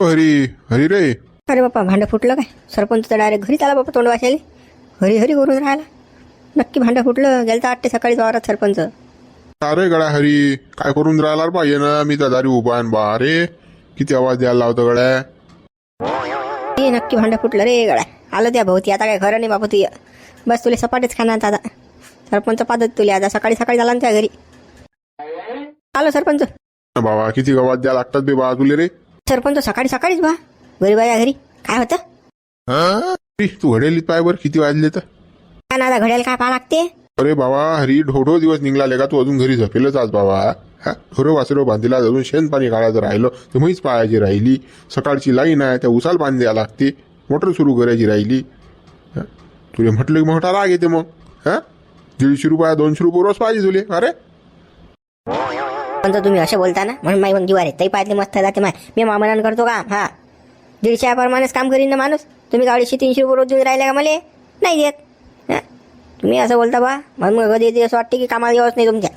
हरी हरी रे. अरे बाप्पा भांडं फुटलं काय? सरपंच तर डायरेक्ट घरीच आला बाप्पा तोंड वाचायला. हरी हरी करून राहिला. नक्की भांडं फुटलं. गेलं तर आठटे सकाळी वावरात सरपंच. अरे गड्या हरी, काय करून राहिला रे पाहिजे ना. मी तर दारी उभा आहे बा. अरे किती आवाज द्यायला लावतो गड्या. हे नक्की भांडं फुटलं रे गड्या. आलं त्या भोवती. आता काय खरं नाही बापू तुझ्या. बस तुला सपाटेच खाणार आता. सरपंच पादत तुला आता. सकाळी सकाळी झाला ना त्या घरी. आलो सरपंच. बाबा किती आवाज द्यायला लागतात बे बा तुले रे. सरपंच सकाळी सकाळीच बा. घरी बाया घरी काय होतं? तू घडेलीत पाय बर किती वाजले तर. काय ना आता घड्याला काय पाहा लागते? अरे बाबा हरी, ढोढो दिवस निघाले का तू अजून घरी झपेलच आज बाबा. ढोरं वासरं बांधीला अजून शेण पाणी काढायचं राहिलं तर म्हैस पाहायची राहिली. सकाळची लाईन आहे त्या उसाला पाणी द्यायला लागते. मोटर सुरू करायची राहिली. तुले म्हटलं की मोठा राग येते मग. 150 रुपये 200 रुपये रोज पाहिजे तुले. अरे पण तुम्ही असे बोलता ना म्हणून माई मग जीवार आहे. तई पाहिजे मस्त जाते माय. मी मामनान करतो काम. 150 प्रमाणेच काम करीन ना माणूस. तुम्ही का 200-300 रुपये रोज देऊन राहिले का मला? नाही देत. तुम्ही असं बोलता बा. मग कधी येते असं वाटते की कामाला यावंच नाही तुमच्या.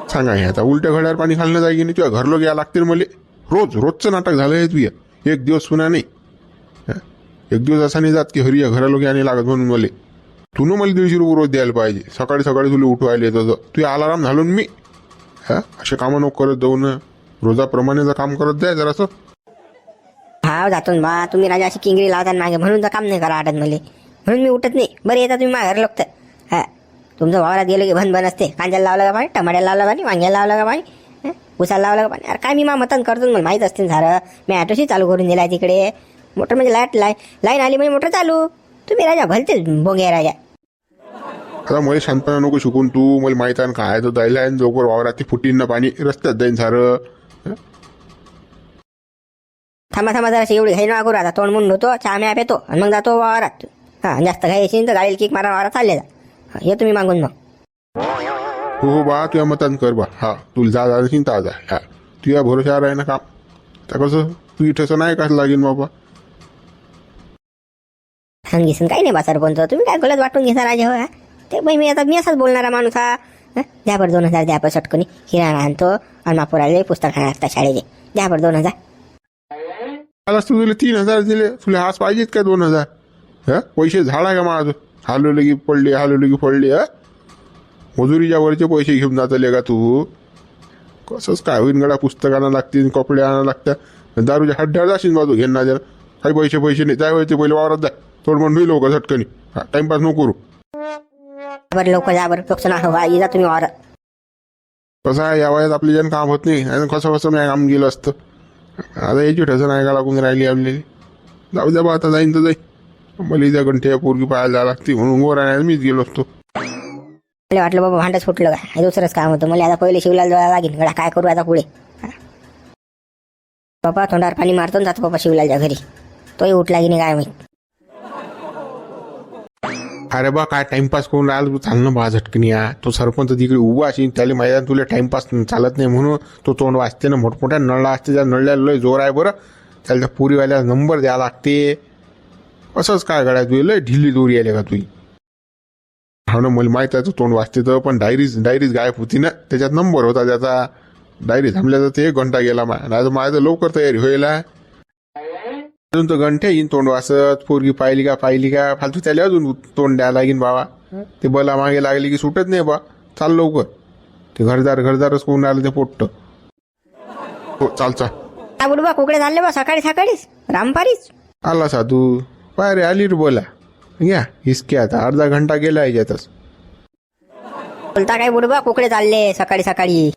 सांगा हे आता उलट्या घड्यावर पाणी घालणं जाय की नाही. तुझ्या घरलो घ्या लागतील मला. रोजचं नाटक झालं हे तुझ्या. एक दिवस सुना नाही. एक दिवस असा नाही जात की हरी या घरालो घ्या नाही लागत म्हणून मला. तू मला 150 रुपये रोज द्यायला पाहिजे. सकाळी सकाळी तुला उठवायला येतं. तुझ्या अलाराम घालून मी असे कामं नको करत जाऊ ना. रोजाप्रमाणे काम करत जाय जरासं. जातो बा. तुम्ही राजा अशी किंगरी लावता मागे म्हणून तर काम नाही करा वाटत मला. म्हणून मी उठत नाही. बरं येता तुम्ही माझ्या घर लोक. तुमचं वावरात गेलं की भन असते. कांद्याला लावलं का पाणी, टमाट्याला लावलं पाणी, वांग्याला लावलं का पाणी, उसाला लावलं का पाणी. अरे काय मी मतन करतो मला माहीत असते सारं. मी ऑटोशी चालू करून दिलाय तिकडे. मोटर म्हणजे लाईन आली म्हणजे मोटर चालू. तुम्ही राजा भलते बोंगे राजा. आता मला शांतपणा नको शिकून तू. मला माहित आहे काय तर जायला जोकर वावरात ती फुटीन ना पाणी रस्त्यात जाईन सारं. थांबा जरा एवढी घाई नको आता. तोंड म्हणून होतो चहा म्या पेतो आणि मग जातो वावरात. जास्त घाई असेल तर गाडीला किक मारा वावरात चालले जा. हे तुम्ही मागून मग. हो बा तुझ्या मतान कर बा. तुला जा चिंता जा. तुझ्या भरोशावर आहे ना काम. तर कसं तू इथंच नाही का लागेल बाबा. सांगितलं काही नाही बा सरपंच. तुम्ही काय गलत वाटून घेता राजा हो. ते बाई मी असाच बोलणारा माणूस द्या बरं 2000 द्या. सटकनी किराणा आणतो आणि मापोराले पुस्तक आणता शाळेचे. द्या बरं 2000. आलास तू तुला 3000 दिले. तुला हाच पाहिजेत का 2000? पैसे झाडा का माझं. हालवलं की पडले. मजुरीच्या वरचे पैसे घेऊन जातले का तू. कसंच काय होईन गडा. पुस्तक आणा लागतील, कपडे आणा लागतात. दारूच्या हड्ड्यावर जाशील बाजू घेऊन ना जरा. काही पैसे नाही. जाय ते पहिले वावरात जा. थोडं म्हणून होईल लवकर झटकनी. टाइमपास नको करू. बरं लवकर जा बरं. टोकसन जा तुम्ही वावरात. कसं आहे या वयात आपली जण काम होत नाही. आणि कसं मी काम गेलं असतं. आता याची ठसं नाही का लागून राहिली आपल्याला. जाऊ द्या बा आता जाईन तर जाई. मला इथं घंटे पोरगी पाहायला जायला लागते म्हणून वर राहण्याला मीच गेलो असतो. मला वाटलं बाबा भांडच फुटलं का. दुसरंच काम होतं. मला आता पहिले शिवलाला जायला लागेल. गडा काय करू आता पुढे. बाबा तोंडावर पाणी मारतो जातो बाबा शिवलालच्या घरी. तोही उठला की नाही काय माहित. अरे बा काय टाइमपास करून राहिला तू. चांगलं बा झटकनी. तो सरपंच तिकडे उभा असेल. त्याला मैदान तुला टाइमपास चालत नाही म्हणून तो तोंड वाचते ना. मोठमोठ्या नळला असते. त्या नळल्याला लय जोर आहे बरं. त्याला त्या पुरीवाल्या नंबर द्यावा लागते. असंच काय गड्या तुझी लय ढिल्ली दोरी आली का तुझी. ना मला माहित आहे तो तोंड वाचते तर. पण डायरीज गायब होती ना. त्याच्यात नंबर होता त्याचा. डायरी थांबल्या तर ते 1 घंटा गेला. माझं लवकर तयारी होईल. अजून तर घंटे येईन तोंड वाचत. पोरगी पाहिली का फालतू त्याला अजून तोंड द्यायला लागेल बाबा. ते बला मागे लागली की सुटत नाही बा. चाल लवकर. ते घरदारच कोण राहिलं ते पोट्ट. हो चाल बुडबा कुकडे झाले बा सकाळीच रामपारीच. आला साधू. पाय रे आली रे बोला. घ्या हिसके आता. अर्धा घंटा गेला याच्यातच. बोलता काय बुडबा कुकडे चालले सकाळी.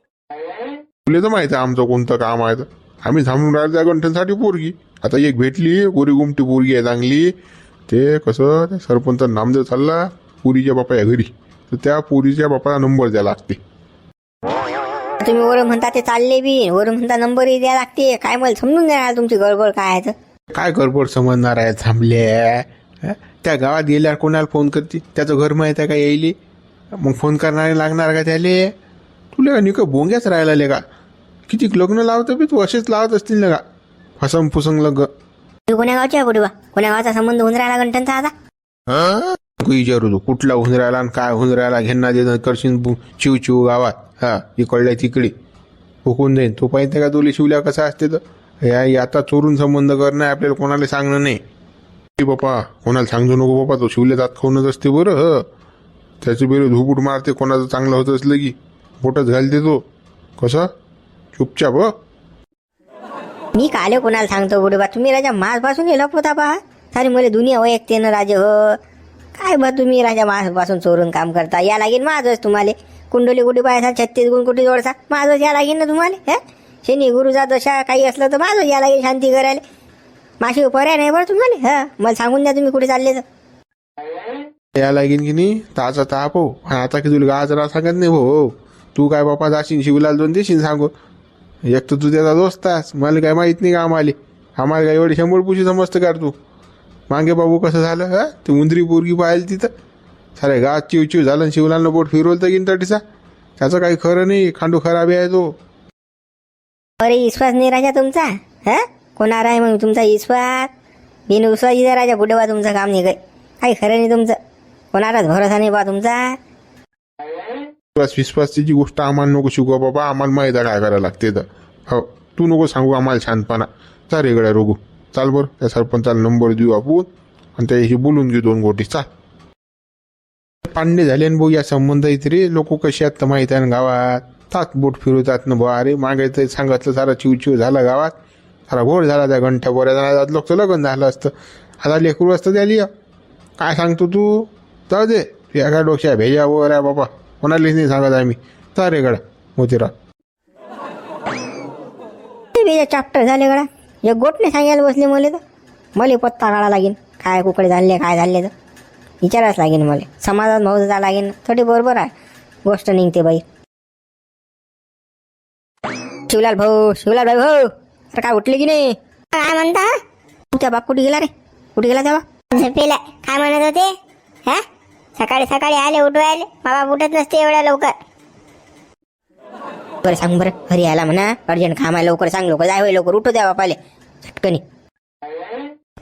तुला तर माहिती आहे आमचं कोणतं काम आहे. आम्ही थांबून राहिलो त्या घंट्यांसाठी पोरगी. आता एक भेटली गोरी गुमटी पोरगी आहे चांगली. ते कसं सरपंच नामदेव चालला पुरीच्या बापा या घरी. तर त्या पुरीच्या बापाला नंबर द्यायला लागते. तुम्ही वरून म्हणता ते चालले बी. वरून म्हणता नंबरही द्यायला लागते. काय मला समजून नाही तुमची गडबड काय आहे. काय गडबड समजणार आहे. थांबल्या त्या गावात गेल्यावर कोणाला फोन करते. त्याचं घर माहित आहे का येईल. मग फोन करणारे लागणार का त्याले. तुला का निक बोंग्याच राहिला का. किती लग्न लावतं बी तू असेच लावत असतील ना का. फसंग लग्न. कोण्या गावच्या बुडबा. कोण्या गावाचा संबंध होऊन राहिला घंटांचा आता. विचारू तू कुठला होऊन राहिला आणि काय होऊन राहिला. घेणं देणं करशील चिव गावात. इकडल्या तिकडे हुकून जाईन. तो पाहिजे का तुला शिवल्या कसा असते तर. या आता चोरून संबंध करणं आहे, आपल्याला कोणाला सांगणं नाही. ए बापा कोणाला सांगू नको बापा, तो शिवले दात खाऊनच असते बरं. त्याची बेरे धुपूट मारते, कोणाचं चांगलं होत असलं की पोटच घालते तो. कसं चुपचाप मी काले कोणाला सांगतो बुडे बा, तुम्ही राजा मासपासून लप होता बा. सारी मला दुनिया वैयक्ते ना राजा हो. काय बा तुम्ही राजा मासपासून चोरून काम करता. या लागेल माझच तुम्हाला. कुंडली कुठे पायसा 36 गुण कुठे जोडसा माझच या लागेल ना तुम्हाला. हे शनी गुरुचा दशा काही असलं तर माझच या लागेल शांती करायला. माशी पर्याय नाही बरं तुम्हाला. हा मला सांगून द्या तुम्ही कुठे चालले तर. या लागेल की नाही ताचा ताप हो. आता की तुला गाजरा सांगत नाही भाऊ. तू काय बापा जाशील शिवलाल दोन देशील सांगू. एक तर तू त्याचा दोस्त आहेस, मला काय माहित नाही का आम्हाला काय एवढी 100 पुशी समजतं का तू. मागे बाबू कसं झालं हा, ते उंदरी पोरगी पाहिली तिथं सारे गात चिव झालं आणि शिवलालनं बोट फिरवलं तर गिनतटीचा. त्याचं काही खरं नाही, खांडू खराबी आहे तो. अरे विश्वास नाही राजा तुमचा. हा कोणावर आहे मग तुमचा विश्वास. बिन विश्वासी राजा बुडवा तुमचं काम नाही. काही खरं नाही तुमचं. कोणालाच भरोसा नाही बा तुमचा. विश्वासाची गोष्ट आम्हाला नको शिकवा बाबा. आम्हाला माहिती आहे काय करायला लागते तर. हो तू नको सांगू आम्हाला शांतपणा. चाल रेगड्या रोगू चाल बरं. त्या सरपंचाला नंबर देऊ आपण आणि त्याशी बोलून घेऊ 2 गोष्टी. चाल पांडे झाले ना भाऊ या संबंध इथे लोक कशी आहेत तर माहिती आहे ना गावात. तात बोट फिरवतात ना बा. अरे मागे ते सांगितलं सारा चिव झाला गावात. सारा घोड झाला त्या घंट्या बोऱ्या लोकचं लग्न झालं असतं. आता लेकरू असतं त्याली. काय सांगतो तू. जाऊ दे एका डोक्या भेजा वर आहे बाबा. कोणालाच नाही सांगत आम्ही. चाल रे गडा मोतीराव. चॅप्टर झाले गडा. एक गोटने सांगायला बसले मला तर. मला पत्ता काढा लागेल काय कुकडे झाले काय झाले तर विचारायच लागेल मला. समाजात भाऊ जा लागेल. थोडी बरोबर आहे गोष्ट निघते बाई. शिवलाल भाऊ भाऊ अरे काय उठले की नाही. काय म्हणता. त्या बाप कुठे गेला रे. कुठे गेला तेव्हा. झोपेला. काय म्हणत होते. हा सकाळी आले उठवायले. बाबा उठत नसते एवढ्या लवकर. बरं सांग बरं. घरी आला म्हणा अर्जंट काम आहे. लवकर सांग लवकर जाय. लवकर उठू द्या बापाले झटकनी.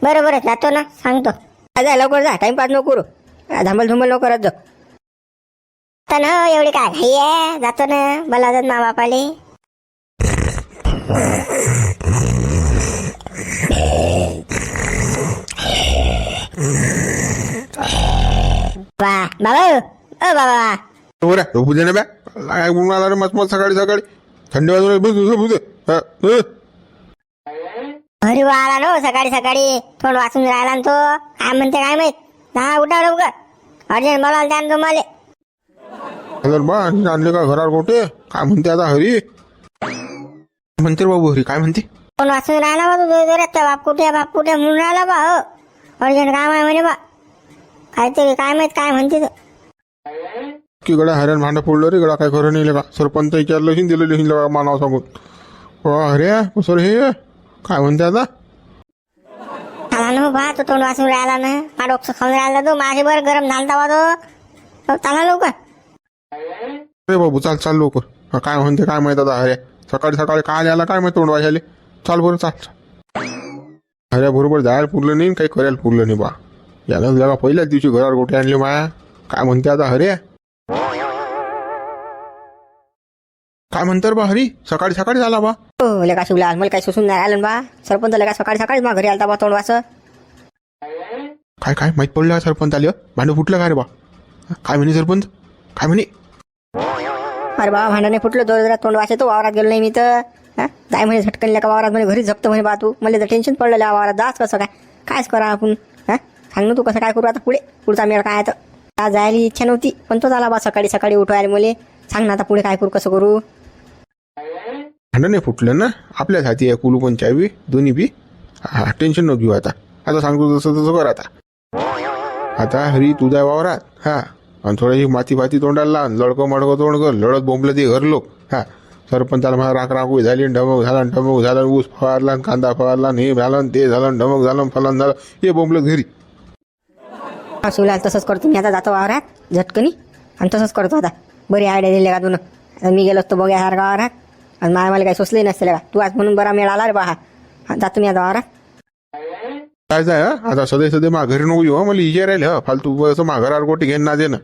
बरोबर जातो ना सांगतो. जा लवकर जा. टाइमपास नको करू. धांबल धुंबल नको करत जा. आता ना एवढी काय घाई आहे. जातो ना बोलावतात मा बापाले. बाबा ओ बाबा बरं झोपू दे ना बॅ. काय म्हणून आला रे मस्त सकाळी थंडी वाजून बस झोपू दे. घरी आला ना सकाळी थोडं वाचून राहिला ना तो. काय म्हणते काय माहित. हा उठा लवकर. अर्जंट बोलावलं त्या तुम्हाला. बा आणले का घरावर गोटे. काय म्हणते आता हरी. म्हणते बाबू हरी काय म्हणते. कोण वाचून राहिला बा तू जोरात. बाप कुठे म्हणून राहिला बा. हो अर्जंट काम आहे म्हणे बा. काहीतरी काय माहित काय म्हणते तो. की गड्या हऱ्यान भांडं फोडलं रे. गडा काय खरं नाही का. सरपंच विचारलं दिलं लिहिलं मानाव सांगून. अरे सर हे काय म्हणते आता. आला ना बा तो तोंड वाचून राहिला ना. डोकं खाऊन राहिला तो. माझे बरं गरम झालता बा तो. चाला लवकर. अरे बाबू चाल लवकर. काय म्हणते काय माहित आता हऱ्या. सकाळी काय आला काय माहित तोंड वाजायले. चाल बरं चाल. हऱ्या बरोबर जायला पुरलं नाही काही करायला पुरलं नाही बा. यानं जगा पहिल्याच दिवशी घरावर गोटे आणले माया. काय म्हणते आता हऱ्या. काय म्हणतात बा हरी. सकाळी झाला बा. हो लेका शिवलाल मला काही सुसून नाही आलं बा. सरपंच लेका सकाळी मा घरी आलता बा तोंड वाच. काय माहित पडलं सरपंच आलं. भांडं फुटलं काय रे बा. काय म्हणे सरपंच काय म्हणे. अरे बाबा भांडणे फुटलं. जोर तोंड वाचे तो. वावरात गेलो नाही मी तर. जाय म्हणे झटकन लेका वावरात म्हणे घरी जपतं म्हणे बा तू. मला तर टेन्शन पडलेलं वावरात जाच कसं कायच करा आपण. सांग ना तू कसं काय करू आता पुढचा मेळ काय तर. जायला इच्छा नव्हती पण तो झाला बा सकाळी उठवायला मुले. सांग ना आता पुढे काय करू कसं करू. भांडण नाही फुटलं ना. आपल्याच हाती आहे कुलू पण चावी दोन्ही बी. टेन्शन नको घेऊ आता सांगतो तसं कर आता हरी तुझ्या वावरात. आणि थोडीशी माती तोंडाला लावून लडकं मडकं तोंड कर. लढत बोंबलं ते घर लोक. सरपंचाला मला राख झाली. ढमक झाला ऊस फवारला कांदा फवारला. हे झालं ते झालं ढमक झालं फलन झालं. हे बोंबलं घरी. शिवलाल तसंच करतो मी आता. जातो वावरात झटकनी आणि तसंच करतो आता. बरी आयडिया दिली का तुला. मी गेलो असतो बघ्यासारखा वावरात आणि मला काही सुचले नसते का. तू आज म्हणून बरा मेळ आला रे बा. जातो मी आता वावरात. काय जाय आता सदैव मा घरी नको येऊ. मला इजे राहिले फालतू बस मा घरावर गोटी घेऊन ना दे ना.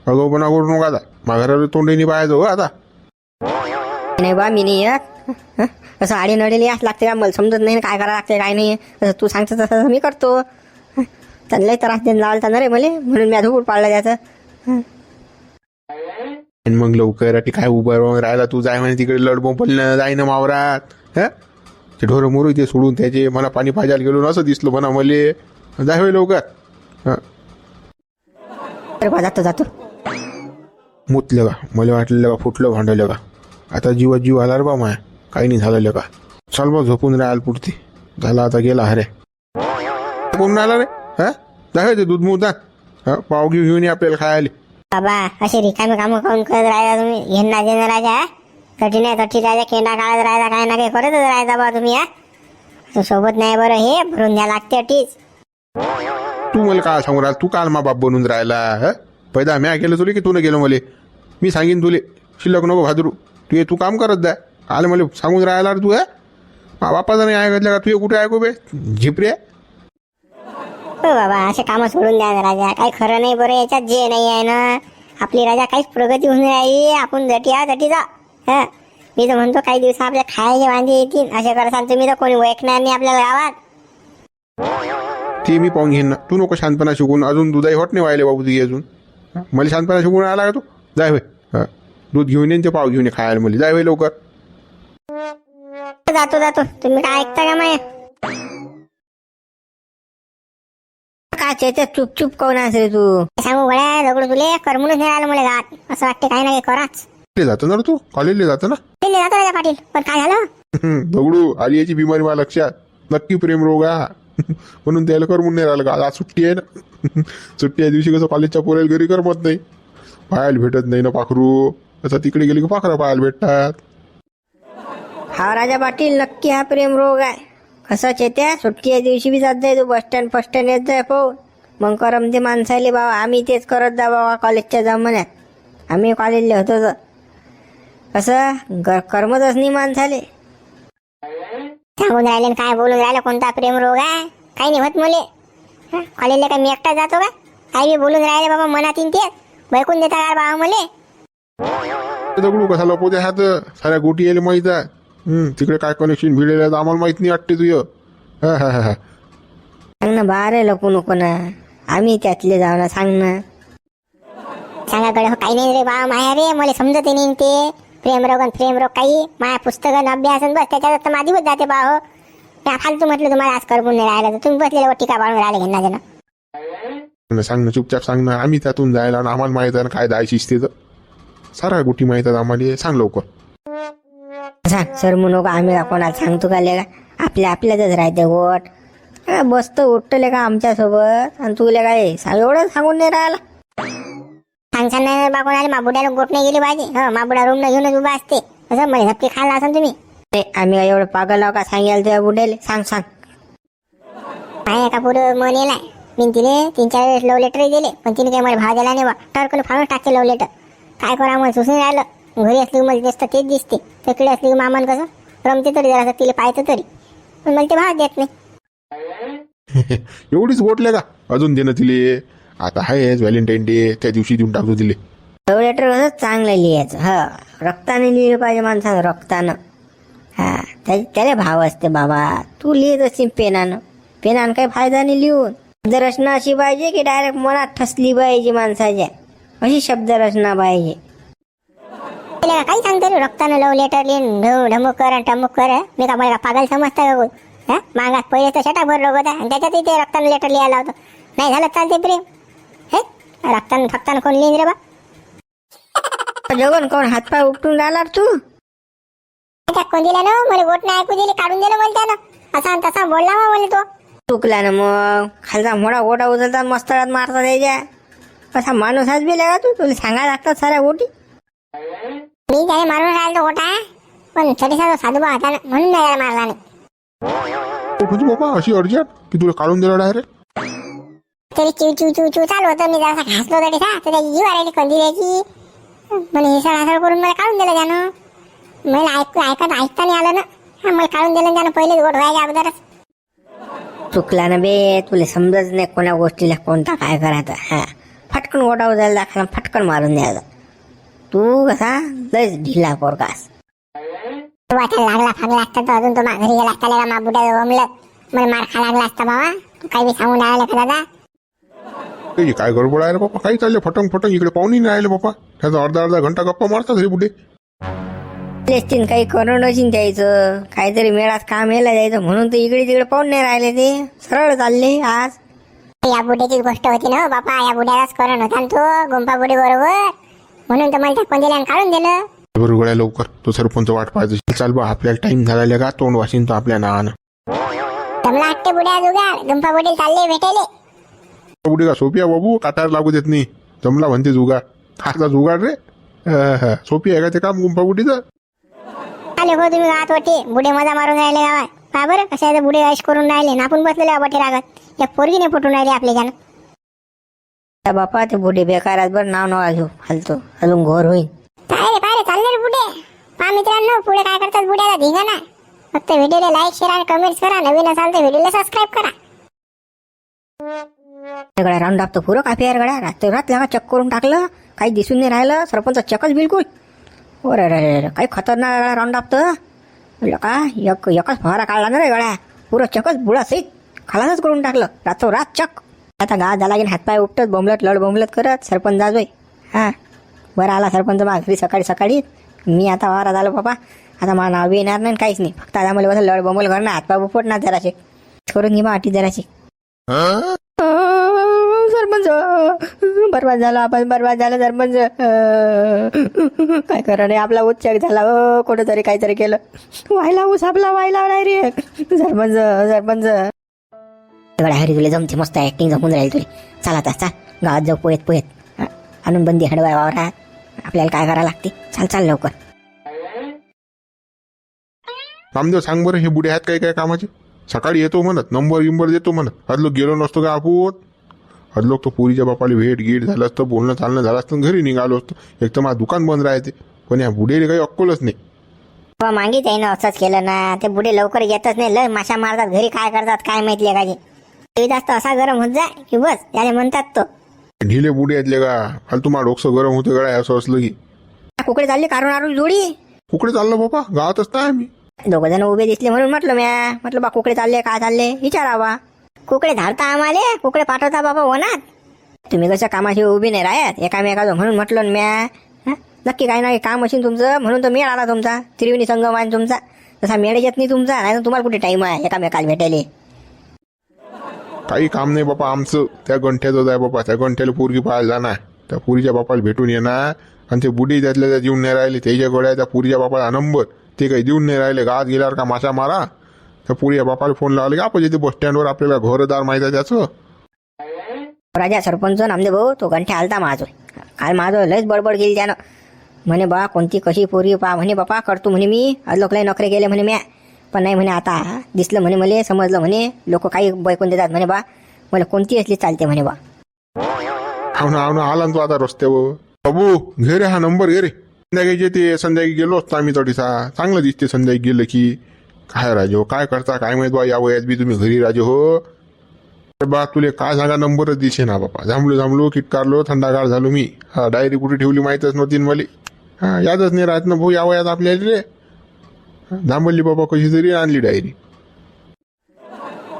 अगोपणा करू नको आता. मा घरावर तोंडी पाहायचं हो आता. नाही बा मी नाही येत. असं आडी नडीला याच लागते का? मला समजत नाही ना काय करावं लागते काय नाही. तसं तू सांगतो तसं मी करतो. त्यांना लई त्रास देऊन लावला ना रे मला, म्हणून मी धुपूर पाळलं त्याचं. आणि मग लवकर अटी काय उभं राहून राहिला तू? जाय म्हणे तिकडे लडबोंपलनं जाय ना वावरात. ते ढोरं मोरू ते सोडून त्याचे मला पाणी पाजायला गेलो असं दिसलं म्हणा मले. जाय होय लवकर. अरे बा जातो जातो. मुतलं का? मला वाटलं का फुटलं भांडलं का? आता जीवात जीव आला रे बा माया. काही नाही झालं का? चल बा झोपून राहाल पुरती. झाला आता गेला अरे. कोण राहिला रे? जाय ते दूध मूत पाव घेऊन ये आपल्याला खायला. बाबा असे रिकामे कामं करून करत राहिला तुम्ही. घेणं देणं राजा तटी नाही तटी राजा केंडा काढत राहिला काय ना काही करतच राहायचा बा तुम्ही. असं सोबत नाही बरं, हे भरून द्या लागते अटीच. तू मला काय सांगू राहिला? तू काल मा बाप बनून राहिला. पैदा म्या गेलो तुले की तू न गेलो मले? मी सांगेन तुले शिल्लक नको भादरू. तू काम करत जा. आले मला सांगून राहिला रे तू. मा बापाचं नाही ऐकलं का? तू कुठे ऐकू बे झिपरे? हो बाबा असे कामं सोडून द्या ना राजा. काही खरं नाही बरं याच्यात जे नाही आहे ना. आपली राजा काहीच प्रगती होऊन राहिली. आपण झटी तटी जा. मी तर म्हणतो काही दिवस आपल्या खायचे वांदे येतील. असे करसाल तुम्ही तर कोणी ओळखणार नाही आपल्या गावात. ते मी पाहून घेईन ना. तू नको शांतपणा शिकून. अजून दुधाही होत नाही व्हायले बाबू तुझी अजून. मला शांतपणा शिकून आला का तू? जाय होय. दूध घेऊन येईन ते पाव घेऊन ये खायला मला. जाय होय लवकर. जातो जातो. तुम्ही काय ऐकता का माया? काय त्याच्यात चुपचुप कोण रे तू? सांगू गड्या दगड तुले करमूनच नाही आलं मला गावात. असं वाटते काही ना काही कराच. जातो ना रे तू? कॉलेजला जातो ना? दिल्ली जातो राजा पाटील. पण काय झालं? दगडू आली याची बिमारी मला लक्षात. नक्की प्रेम रोग म्हणून त्याला करमून नाही राहिलं का? आज सुट्टी आहे ना. सुट्टी आहे दिवशी कसं कॉलेजच्या पोरायला घरी करमत नाही. पाहायला भेटत नाही ना पाखरू. असं तिकडे गेली की पाखरं पाहायला भेटतात. हा राजा पाटील नक्की हा प्रेम रोग आहे. कसाच येत्या सुट्टी दिवशी बी जात जाय तू बस स्टँड फर्स्ट स्टँड येत जाय पाहून. मग करमते माणसाले बाबा. आम्ही तेच करत जा बाबा कॉलेजच्या जमान्यात. आम्ही कॉलेजला होतो तर कसं करमतच नाही माणसाले. सांगून राहिले काय बोलून राहिलं? कोणता प्रेम रोग आहे? काही नाही होत मुले. कॉलेजला काय मी एकटा जातो का? काही बी बोलून राहिले बाबा मनात येईन ते बैकून देता का बाबा मले? दगडू कसा लपवते हात? साऱ्या गोटी यायला माहित आहे. तिकडे काय कनेक्शन भिडलेलं आम्हाला माहित नाही वाटते तुझं. सांग ना बारे लपू नको ना. आम्ही त्यातले जाऊ ना. सांग ना. सांगाकडे हो काही नाही रे बाबा माया रे. मला समजत नाही ते प्रेम रोग काही. माया पुस्तकं अभ्यास बस त्याच्यात तर माझी बस जाते बा. हो फालतू म्हटलं तुम्हाला आज करपून नाही राहिलं तर तुम्ही बसलेलं टीका पाडून राहिले घेणार देणं. सांग ना चुपचाप सांग ना. आम्ही त्यातून जायला आम्हाला माहित आहे ना काय जायची असते तर. सारा गोटी माहित आहेत आम्हाला. सांग लवकर. सांग सर म्हणू का? आम्ही का कोणाला सांगतो का लेका? आपल्यातच राहते गोट. बसतो उठले का आमच्यासोबत आणि तुला काय एवढं सांगून नाही राहिला? सांगशान नाही बा कोणाला. माबुड्याला गोट नाही गेली पाहिजे. माबुडा रूम न घेऊनच उभा असते. असं मला झपके खायला असाल तुम्ही. आम्ही काय एवढं पागल आहो का सांगायला तुझ्या बुड्याले? सांग सांग. माया का पुरं मन येलाय. मी तिने 3-4 वेळेस लव लेटर दिले पण तिने काही मला भाव दिला नाही बा. टर्कन फाडून टाकते लव लेटर. काय करा मला सुसून राहिलं. घरी असली की मला दिसतं तेच दिसते. तिकडे असली की मामान कसं रमते तरी जरा तिला पाहतं तरी. पण मला ते भाव देत नाही. एवढीच गोटले का? अजून देणं तिले. आता आहेच व्हॅलेंटाईन डे त्या दिवशी देऊन टाकतो तिले. लव्ह लेटर कसं चांगलं लिहायचं. रक्ताने लिहिलं पाहिजे माणसानं. रक्तानं. त्याला भाव असते बाबा. तू लिहित असशील पेनानं काही फायदा नाही लिहून. शब्दरचना अशी पाहिजे की डायरेक्ट मनात ठसली पाहिजे माणसाच्या. अशी शब्दरचना पाहिजे. काही सांगतो रे रक्तानं लव लेटर लिहिन ढमुक कर टमुक कर. मी का मला पागल समजता का कोण? मागात पहिले तर छटा भर रोग होता आणि त्याच्यात ते रक्तानं लेटर लिहायला होतं. नाही झालं चालते प्रेम. हे रक्तानं फक्तानं कोण लिहिन रे बा? जगन कोण हातपाय उपटून राहिला तू? कोण दिला ना मला गोट नाही ऐकू दिली. काढून दिलं मला त्यानं. असा तसा बोलला मग मला तो. चुकला ना मग. खालचा मोठा गोटा उचलतात मस्तळात मारतात याच्या. कसा माणूस हाच बिला का तू? तुला सांगायला लागतात साऱ्या गोटी. मी त्याने मारून राहिला तो गोटा. पण छोटीसा साधू बा होता ना म्हणून नाही मारला नाही. म्हणजे बाबा अशी अर्जंट की तुला काढून दिला डायरेक्ट? तरी चिव चिव चिव चिव चालू होतं. मी जरासा घासलो तरी तर त्याची जीव आली कंदी द्यायची. मला हिसळ करून मला काढून दिलं त्यानं. मला ऐकता नाही आलं ना. मला काढून दिलं त्यानं पहिलेच गोट व्हायच्या अगोदरच. चुकला ना बे. तुला समजत नाही कोणा गोष्टीला कोणता काय करायचा. फटकन गोटा उचलायला दाखला फटकन मारून द्यायचा. तू कसा लयच ढिला पोरकास. वाटायला लागला फागला असता तर अजून तो घरी गेला असता का मा बुड्या जमलं मला मार खा लागला असता बाबा. तू काही बी सांगून राहिला का दादा? ते काय गडबड आहे रे बाप्पा, काही चालले फटंग फटंग, इकडे पाहुणे नाही राहिले बाप्पा. त्याचा अर्धा घंटा गप्पा मारतात हे बुडे. असतील काही करून द्यायचं, काहीतरी मेळात काम यायला द्यायचं म्हणून तर इकडे तिकडे पाहून नाही राहिले, ते सरळ चालले आज. या बुड्याचीच गोष्ट होती ना बापा, या बुड्यालाच करण होता ना तो गुंपा बुडी बरोबर, म्हणून तर मला त्या कोंदेल्यानं काढून दिलं. बरोबर गोळ्या लवकर, तो सरपंच वाट पाहिजे. चाल बा, आपल्याला टाइम झाला का तोंड वाशीन तो आपल्या नावानं. जमला वाटते बुड्या जुगाड, गुंपा बुडी चालले भेटायले. बुडी का सोपी आहे बाबू, काटार लागू देत नाही. जमला म्हणते जुगाड, खासा जुगाड रे. सोपी आहे का ते काम गुंपा बुडीचं? आले हो तुम्ही गावात वाटे, बुडे मजा मारून राहिले गावात. पहा बरं कशा बुडे ऐश करून राहिले ना, आपण बसलेले वाटे रागात. एक पोरगीने फुटून राहिली आपल्या ज्यानं. त्या बापा ते बुढे बेकार बरं, नाव नवा घेऊ हलतो, अजून घोर होईल. पाय चालले रे बुडे. पहा मित्रांनो पुढे काय करतात बुड्याला धिंगा ना. फक्त व्हिडिओला लाईक शेअर आणि कमेंट्स करा, नवीन असाल तर व्हिडिओला सबस्क्राईब करा. गड्या राऊंड अप तर पुरं काफी आहे गड्या, रात्री लागा चेक करून टाकलं, काही दिसून नाही राहिलं. सरपंच चकच बिलकुल. अरे रे काही खतरनाक गड्या राऊंड अप तर. म्हणलं का एकच फवारा काढला ना रे गड्या, पुरं चकच बुडा सहित खालाच करून टाकलं रात चक. आता गावात झाला की हातपाय उपटत बोंबलत लढ बोंबलत करत सरपंच जाजोय. हा बरं आला सरपंच मा घरी सकाळी. मी आता वारा झालो बाबा, आता मला नाव बी येणार नाही काहीच नाही. फक्त आता मला बस लढ बोंबल करणं, हातपाय उपटणार जराशे करून घे बा अटी जराशी. सरपंच बरबाद झालं, आपण बरबाद झालं सरपंच. काय करा रे, आपला उच्चार झाला कुठंतरी काहीतरी केलं. व्हायला ऊस आपला व्हायला नाही रे सरपंच. हरी तुला जमते, मस्त ऍक्टिंग जमून राहील तुला. चला आता चाल गावात जाऊ पोहेत आणून बंदी हडवाय वावरात. आपल्याला काय करायला लागते, चाल लवकर. रामदेव सांग बरं, हे बुडे आहेत काय काय कामाचे? सकाळी येतो म्हणत, नंबर देतो म्हणत. हदलोक गेलो नसतो का आपण? हदलोक तो पुरीच्या बापाला भेट झालं असतं, बोलणं चालणं झालं असतं, घरी निघालो असतो. एक तर माझं दुकान बंद राहते, पण या बुडेला काही अक्कलच नाही. मागित आहे ना, असंच केलं ना. ते बुडे लवकर येतच नाही, लय माशा मारतात घरी. काय करतात काय माहिती का? ते जास्त असा गरम होत जाय की बस याने म्हणतात तो ढिले बुडे येतले का? फालतू मा डोकं गरम होते गळा असं असलं की. कुकडे चालले कारून जोडी. कुकडे चाललो बाबा, गावातच नाही आम्ही. 2 जण उभे दिसले म्हणून म्हटलं बा कुकडे चालले, काय चालले विचारावा. कुकडे धाडता आम्हाला, कुकडे पाठवता बाबा होणार. तुम्ही कसं कामाशी उभी नाही राहत एकामेकाचं, म्हणून म्हटलं म्या नक्की काही नाही काम असेल तुमचं, म्हणून तर मेळ आला तुमचा. त्रिवेणी संगम आहे तुमचा, तसा मेळ येत नाही तुमचा. नाही तर तुम्हाला कुठे टाइम आहे एकामेकाला भेटायला. काही काम नाही बापा आमचं. त्या गंठ्याचं आहे बापा, त्या गंठ्याला पोरगी पाहायला जाणार, त्या पुरीच्या बापाला भेटून येणार. आणि ते बुडी त्यातल्या त्या देऊन नाही राहिले, त्याच्या गोळ्या त्या पुरीच्या बापाला नंबर ते काही देऊन नाही राहिले. गावात गेल्यावर का माशा मारा. त्या पुरीच्या बापाला फोन लावले की आपण येते बस स्टँडवर, आपल्याला घरदार माहिती आहे त्याचं. राजा सरपंच नामदेव भाऊ तो गंठ्या आलता माझो, काल माझं लयच बडबड गेली त्यानं. म्हणे बा कोणती कशी पोरगी पा म्हणे बापा करतो म्हणे मी. लोकलाही नखरे गेले म्हणे म्या, पण नाही म्हणे आता दिसलं म्हणे मला, समजलं म्हणे. लोक काही बैकून देतात म्हणे बा, मला कोणती असली चालते म्हणे बा. हो ना आला ना तो आता रस्त्यावर. बाबू घे रे हा नंबर, घे रे. संध्याकाळी ते संध्याकाळी गेलो असतो आम्ही तडीसा. चांगलं दिसते संध्याकाळी गेलं की. काय राजे हो, काय करता काय माहित बा, या वयात बी तुम्ही घरी राजे हो. बा तुले काय सांगा, नंबरच दिसे ना बापा. जांभलो किटकारलो, थंडागार झालो मी. हा डायरी कुठे ठेवली माहीतच नव्हती मला. हा यादच नाही राहत ना भाऊ या वयात आपल्याला रे. जांभळली बाबा कशी तरी आणली डायरी.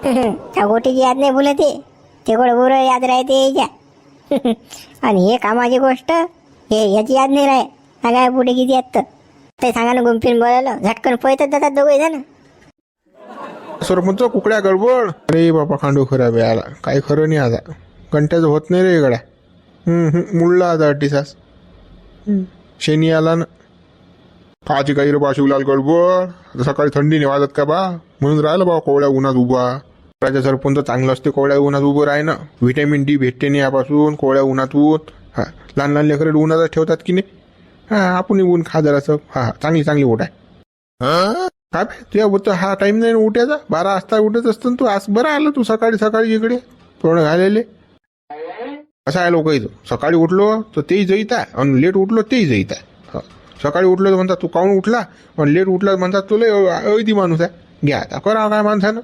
त्या गोटीची याद नाही बोलते, ते गोड गोर याद राहते याच्या. आणि हे कामाची गोष्ट हे याची याद नाही राहे. सगळ्या पुढे किती याद तर ते सांगा ना. गुंफीन बोलायला झटकन पळतच जातात दोघे जण. सरपंच कुकड्या गडबड. अरे बापा खांडू खराब याला, काय खरं नाही आता. घंट्याचं होत नाही रे गड्या. मुळला आता अट्टीसास शेणी आला ना. काची काही रे बा शिवलाल गडबड. सकाळी थंडीने वाजत का बा, म्हणून राहिलं बा कोवळ्या उन्हात उभा. राजा सरपंच चांगलं असते कोवळ्या उन्हात उभं राही ना. व्हिटॅमिन डी भेटते नाही यापासून कोवळ्या उन्हातून. हा लहान लेकरं उन्हातच ठेवतात की नाही. हा आपण ऊन खा जरासं. हा चांगली ओढ आहे. काय तुझ्या बोलत हा टाइम नाही उठायचा, 12 वाजता उठत असतो तू. आज बरं आलं तू सकाळी इकडे तोंड घालेले. असं आहे लोक इथं. सकाळी उठलो तर तेही जईत आहे, आणि लेट उठलो तेही जईत आहे. सकाळी उठलो तर म्हणतात तू काऊन उठला, आणि लेट उठला म्हणतात तुला अवधी माणूस आहे. घ्या आता करा काय माणसानं.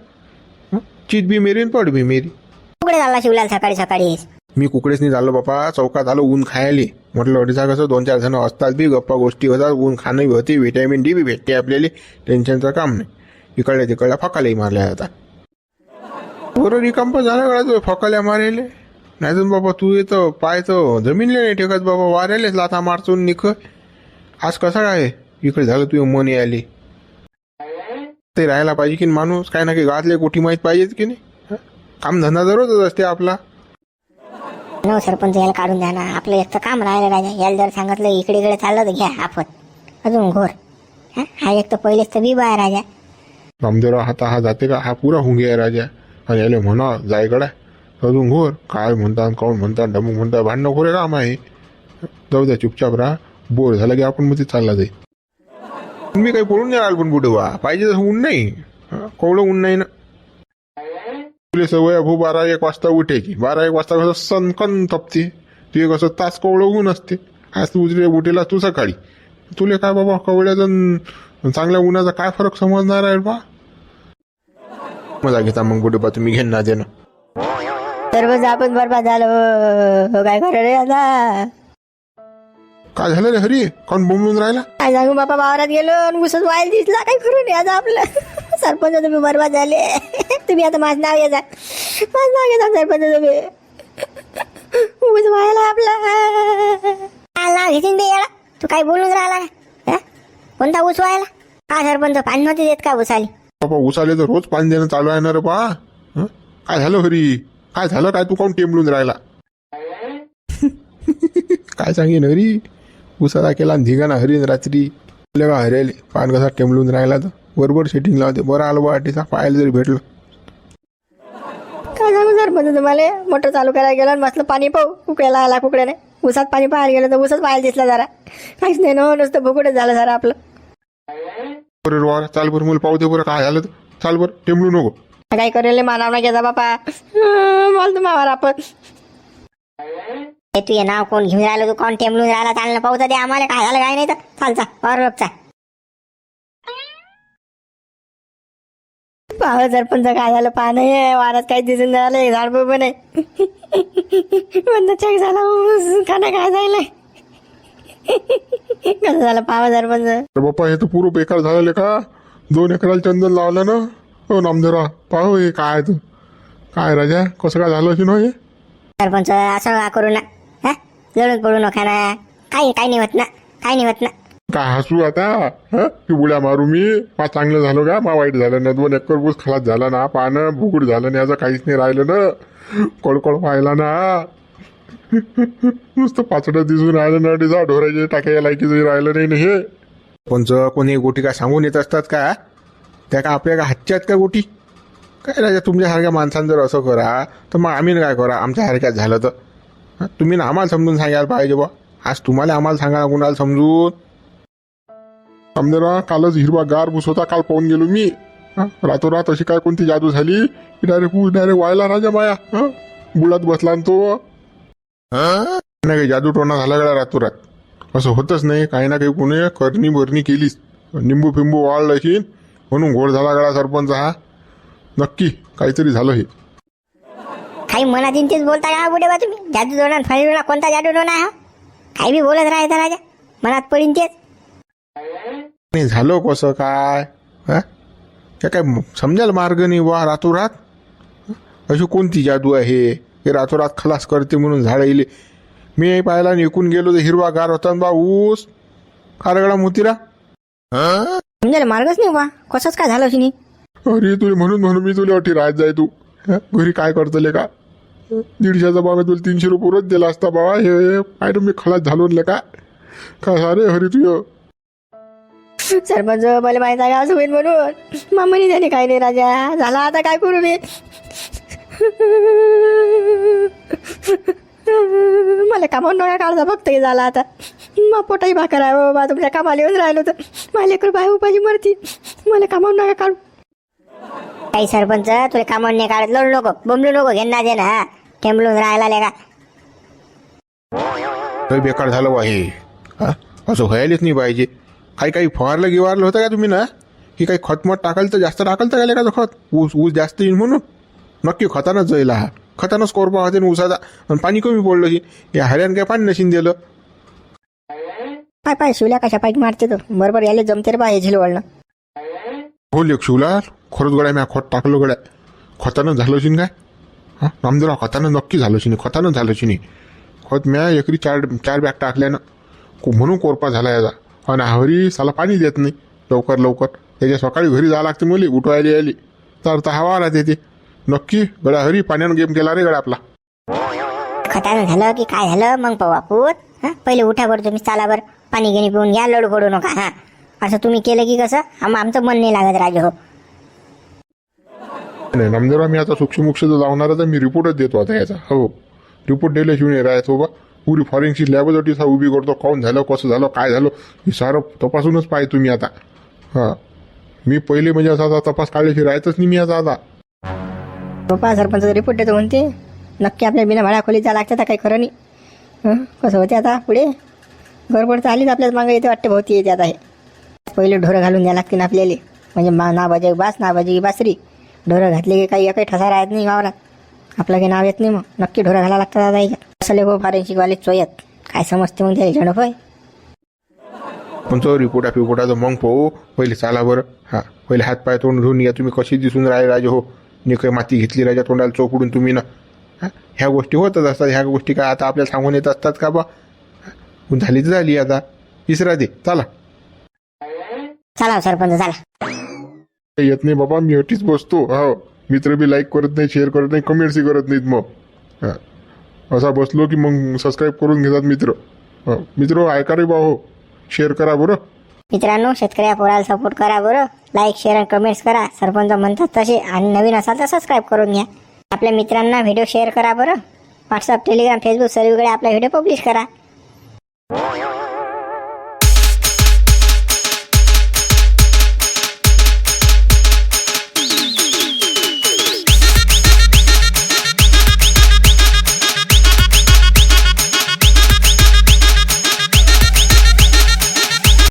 चीत बी मेरी पड बी मेरी. कुकडे चालला शिवलाल सकाळी मी कुकडेच नाही झालो बापा, चौकात आलो ऊन खायले. म्हटलं अडीचा कसं 2-4 जण असतात बी, गप्पा गोष्टी होतात, ऊन खाणं बी होते, व्हिटॅमिन डी बी भेटते आपल्याला, टेन्शनचं काम नाही. इकडल्या तिकडल्या फकाल्याही मारल्या जातात. बरं रिकाम झालं गळा फकाल्या मारायले. नाही तर बाबा तू येतं पायचं जमीनले नाही टेकत बाबा, वाऱ्यालेच लाथा मारचून निख. आज कसा काय इकडे झालं तुझे मन यायले. ते राहायला पाहिजे की माणूस, काय ना काही गावातले गोठी माहीत पाहिजेत की नाही. काम धंदा दररोजच असते आपला. नो सरपंच याला काढून द्या ना, आपलं एक तर काम राहिलं राजा. याला जर सांगितलं इकडे इकडे चाललं तर घ्या आफत अजून घोर. हा एक तर पहिलेच तर बिबा आहे राजा. रामदेवराव हाता हा जाते का, हा पुरा हुंगे आहे राजा. आणि याले म्हणा जायकडा अजून घोर, काय म्हणतात कोण म्हणतात डमू म्हणतात, भांडणं खोरे काम आहे. जाऊ द्या चुपचाप राहा, बोर झाला की आपण मध्ये चालला जाईल. मी काही पळून नाही राहिलो पण बुडे वा, पाहिजे तसं ऊन नाही, कवळं ऊन नाही ना. तुला सवय भू 12-1 वाजता उठायची, 12-1 वाजता कसं सनकन तपते, तुझे कसं तास कवळं ऊन असते. आज तू उठेला तू सकाळी, तुले काय बाबा कवळ्याचा चांगल्या उन्हाचा काय फरक समजणार आहे बा. मजा घेता मग बुडे बा तुम्ही घेणं देणं. सर्वच आपण बरबाद झालो, काय करा रे आता. काय झालं रे हरी, कोण बोंबलून राहिला. काय सांगू बापा, वावरात गेलो आणि उसच व्हायला दिसला, काही करू नये आता आपलं. सरपंच तुम्ही बरबाद झाले. तुम्ही आता माझं नाव घ्या, माझं नाव घ्या सरपंच तुम्ही. ऊस व्हायला आपला नाव घेशील बे याला, तू काही बोलून राहिला का. कोणता ऊस व्हायला. हा सरपंच पाणी नव्हते देत का ऊस आली. बाबा उसाले तर रोज पाणी देणं चालू आहे ना रे बा. काय झालं हरी, काय झालं, काय तू कोण टेंबलून राहिला. काय सांगेन हरी, उसाला केला धिगाणा हरीन रात्री. का हरेले पान कसा टेंबलून राहिला तर बरोबर सेटिंग लावते. बरं आलो बा वाटीचा पाहायला जरी भेटलं. काय सांगू सरपंच तुम्हाला, मोटर चालू करायला गेलो आणि मस्त पाणी पाहू कुकड्याला आला, कुकड्याने उसात पाणी पाहायला गेलं तर उसच पाहायला दिसला जरा. काहीच नाही ना, नुसतं भुकुडच झालं जरा आपलं. बरं वारा चाल बरं, मला पाहू दे बरं काय झालं तर. चाल बरं, टेंबलू नको. काय करेल मानाव ना घ्यायचा बापा, बोल तू मावर आपण. हे तू हे नाव कोण घेऊन राहिलं, तू कोण टेमलून राहिला, चालणं पाहू तर दे आम्हाला काय झालं काय नाही तर. चालचा और लोकचा पाहा सरपंच काय झालं, पान आहे वारात काही दिसून झालं, झाड पण आहे. बंद चेक झाला, खाना काय जायला. कसं झालं पाहा सरपंच. तर बाप्पा हे तर पुरं बेकार झालेलं का. 2 एकराला चंदन लावलं ना. हो नामदेवराव पाहू हे काय तू, काय राजा कसं काय झालं अशी हे. सरपंच असं करू ना, जळून पडू नका ना. काही नाही होत ना, काही नाही होत ना. काय हसू आता, की बुड्या मारू मी. मा चांगलं झालं का, मा वाईट झालं ना. 2 एकर ऊस खलास झाला ना, पानं भुगुड झालं ना, याचं काहीच नाही राहिलं ना. कळकळ व्हायला ना. नुसतं पाचडं दिसून राहिलं ना, डिझा ढोरायचे टाक्या लायकीचं राहिलं नाही ना हे. पंच कोणी गोटी काय सांगून येत असतात का, त्या का आपल्या का हातच्यात का गोटी. काय राजा तुमच्यासारख्या माणसांनी जर असं करा तर मग आम्ही काय करा, आमच्यासारख्यात झालं तर. तुम्ही ना आम्हाला समजून सांगायला पाहिजे बा. आज तुम्हाला आम्हाला सांगा कुणाला समजून. समजा कालच हिरवा गार भूस होता, काल पाहून गेलो मी. रातोरात अशी काय कोणती जादू झाली की डायरेक्ट व्हायला राजा माया. बुडात बसला तो नाही, काही जादू टोना झाला गळा रातोरात. असं होतच नाही, काही ना काही कोणी करणी भरणी केलीच, निंबू फिंबू वाळलं अशी म्हणून घोड झाला गळा सरपंच हा. नक्की काहीतरी झालं हे. काही मनात येईन तेच बोलता का बुडे बा तुम्ही. जादू दोना फळीना कोणता जादू दोना हा. काही बी बोलत राहायचा राजा, मनात पडीन तेच. नाही झालं कसं काय, त्या काय समजायला मार्ग नाही वा. रातोरात अशी कोणती जादू आहे हे रातोरात खलास करते म्हणून झाडं येईल. मी पाहायला निघून गेलो तर हिरवा गार होता बा ऊस. कारगडा मोतीरा समजायला मार्गच नाही बा, कसंच काय झालं अशी नाही. अरे तुला म्हणून मी तुला अटी राहत जाय. तू घरी काय करतले का. 150चा बाबा तुला 300 रुपये रोज दिला असता बाबा. हे पाय मी खलास झालो का काय अरे हरी तुझं. सरपंच मला माहित आहे असं होईल म्हणून. मामानी त्याने काही नाही राजा झाला, आता काय करू मी. मला कामावून नका काढता फक्त हे झाला आता. मग पोटाही भाकर आहे बाबा, तुमच्या कामाला येऊन राहिलो तर माझ्या लेकरं बाय उपाजी मरती. मला कामावून नका काढू. काही सरपंच तुला कामावून नाही काढत, लढू नको बोंबलू नको, घेणं दे ना. टेंबलून राहायला लेगा लय बेकार झालं बा हे. असं व्हायलाच नाही पाहिजे. काही फवारलं गिवारलं होतं का तुम्ही ना, की काही खतमत टाकाल तर जास्त टाकाल तर काय का खत. ऊस जास्त येईल म्हणून. नक्की खतानच जाईल हा. खतानंच कोरपा होते ना उसाचा आणि पाणी कमी पडलं की या हऱ्यानं काय पाणी नशीन दिलं. पाय पाय शिवल्या कशा पाईक मारते तो बरोबर याले जमते रे बा हे झिलवळणं. हो लेख शिवला खरंच गड्या मी खत टाकलं गड्या खतानं झालं शिन काय हां नामदेवराव खतानं नक्की झालं शिनी खतानं झालं शिनी खत म्या एकरी चार बॅग टाकल्यानं म्हणून कोरपा झाला याचा आणि हरी साला पाणी देत नाही लवकर त्याच्या सकाळी घरी जावं लागते मुली उठवायला यायली तर हवा आला ते नक्की गड्या हरी पाण्यानं गेम केला रे गड्या आपला. खतानं झालं की काय झालं मग पाहू आपण. हा पहिले उठा बरं तुम्ही चाला बरं पाणी घेणी पिऊन घ्या लडू पडू नका. हा असं तुम्ही केलं की कसं आमचं मन नाही लागत राजे हो. नाही नामदेवराव मी आता सूक्ष्म लावणार तर मी रिपोर्टच देतो आता याचा. हो रिपोर्ट दिल्याशिवाय नाही राहायचो बा पुरी फॉरेन्सिक लॅबोरेटरी उभी करतो कोण झालं कसं झालं काय झालं हे सारं तपासूनच पाहिजे तुम्ही आता. हां मी पहिले म्हणजे असा तपास काढल्याशिवाय राहायचंच नाही मी आता. पप्पा सरपंच रिपोर्ट देतो म्हणते नक्की आपल्या बिना भाड्या खोलीत जा लागतं काही खरं नाही. कसं होते आता पुढे गडबड तर आलीच आपल्याच मागं येते वाटते भोवती येते आता. हे पहिले ढोरं घालून द्या लागते ना आपल्याला म्हणजे ना बाजे बास ना बाजी बासरी ढोरं घातले की काही एकही ठसा राहत नाही वावरात आपलं काही नाव येत नाही मग नक्की ढोरं घालायला लागतात आता. असं लेखो फॉरेन्सिकवाले चोयत काय समजते मग त्याला झणप होय. पण तो रिपोर्टाचं मग पाहू पहिले चाला बरं. हां पहिले हात पाय तोंड धुवून या तुम्ही कशी दिसून राहिले राजे हो निकय माती घेतली राजा तोंडाला चोकडून तुम्ही ना. ह्या गोष्टी होतच असतात ह्या गोष्टी काय आता आपल्याला सांगून येत असतात का बा. झाली तर झाली आता तिसरा दे चला. चला सरपंच चला. येत नाही बाबा मी अटीच बसतो. हो मित्र बी लाईक करत नाही शेअर करत नाही कमेंट्सही करत नाहीत मग. हां असा बसलो की मग सबस्क्राईब करून घेतात मित्र. मित्र ऐका रे बा हो शेअर करा बरं. मित्रांनो शेतकऱ्या पोराला सपोर्ट करा बरं. लाईक शेअर आणि कमेंट्स करा सरपंच म्हणतात तसे आणि नवीन असाल तर सबस्क्राईब करून घ्या. आपल्या मित्रांना व्हिडिओ शेअर करा बरं. व्हॉट्सअप टेलिग्राम फेसबुक सर्वीकडे आपला व्हिडिओ पब्लिश करा.